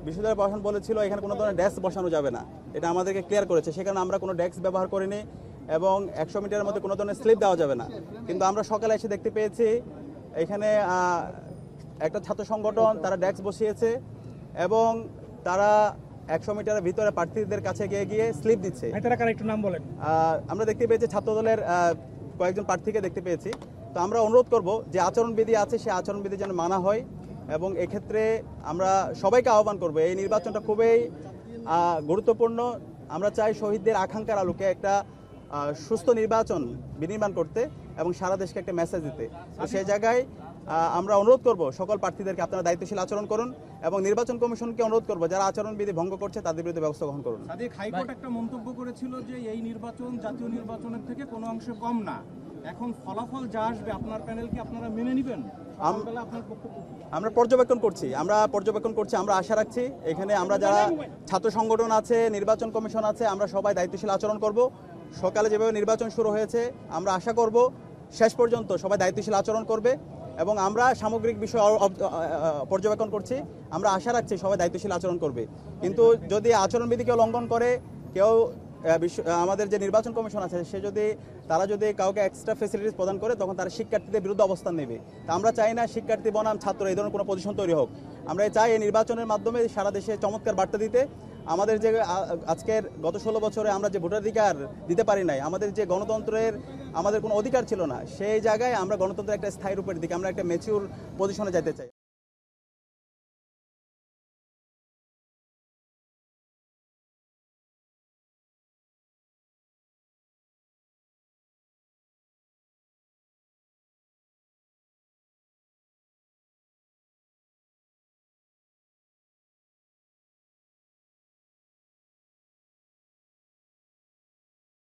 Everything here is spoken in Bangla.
বিশ্ববিদ্যালয় প্রশাসন বলেছিল এখানে কোনো ধরনের ডেস্ক বসানো যাবে না, এটা আমাদেরকে ক্লিয়ার করেছে। সেখানে আমরা কোনো ডেস্ক ব্যবহার করিনি এবং 100 মিটারের মধ্যে কোনো ধরনের স্লিপ দেওয়া যাবে না। কিন্তু আমরা সকালে এসে দেখতে পেয়েছি এখানে একটা ছাত্র সংগঠন তারা ডেস্ক বসিয়েছে এবং তারা 100 মিটারের ভিতরে প্রার্থীদের কাছে গিয়ে স্লিপ দিচ্ছে। একটু নাম বলেন। আমরা দেখতে পেয়েছি ছাত্রদলের কয়েকজন প্রার্থীকে দেখতে পেয়েছি। তো আমরা অনুরোধ করব যে আচরণবিধি আছে সেই আচরণবিধি যেন মানা হয় এবং এক্ষেত্রে আমরা সবাইকে আহ্বান করব, এই নির্বাচনটা খুবই গুরুত্বপূর্ণ। আমরা চাই শহীদদের আকাঙ্ক্ষার আলোকে একটা সুস্থ নির্বাচন বিনির্মাণ করতে এবং সারা দেশকে একটা মেসেজ দিতে। তো সেই জায়গায় আমরা অনুরোধ করব সকল প্রার্থীদেরকে আপনারা দায়িত্বশীল আচরণ করুন এবং নির্বাচন কমিশনকে অনুরোধ করব যারা আচরণবিধি ভঙ্গ করছে তাদের বিরুদ্ধে ব্যবস্থা গ্রহণ করুন। হাইকোর্ট একটা মন্তব্য করেছিল যে এই নির্বাচন জাতীয় নির্বাচনের থেকে কোনো অংশে কম না। এখন ফলাফল যা আসবে আপনার প্যানেল কি আপনারা মেনে নেবেন? আমরা পর্যবেক্ষণ করছি, আমরা আশা রাখছি এখানে আমরা যারা ছাত্র সংগঠন আছে, নির্বাচন কমিশন আছে, আমরা সবাই দায়িত্বশীল আচরণ করব। সকালে যেভাবে নির্বাচন শুরু হয়েছে আমরা আশা করব শেষ পর্যন্ত সবাই দায়িত্বশীল আচরণ করবে এবং আমরা সামগ্রিক বিষয় পর্যবেক্ষণ করছি, আমরা আশা রাখছি সবাই দায়িত্বশীল আচরণ করবে। কিন্তু যদি আচরণবিধিকে লঙ্ঘন করে কেউ, আমাদের যে নির্বাচন কমিশন আছে তারা যদি কাউকে এক্সট্রা ফেসিলিটিস প্রদান করে তখন তারা শিক্ষার্থীদের বিরুদ্ধে অবস্থান নেবে। তা আমরা চাই না শিক্ষার্থী বনাম ছাত্র এই ধরনের কোনো পজিশন তৈরি হোক। আমরা চাই এই নির্বাচনের মাধ্যমে সারা দেশে চমৎকার বার্তা দিতে। আমাদের যে আজকের গত 16 বছরে আমরা যে ভোটাধিকার দিতে পারি নাই, আমাদের যে গণতন্ত্রের আমাদের কোনো অধিকার ছিল না, সেই জায়গায় আমরা গণতন্ত্রের একটা স্থায়ী রূপের দিকে আমরা একটা ম্যাচিউর পজিশনে যেতে চাই।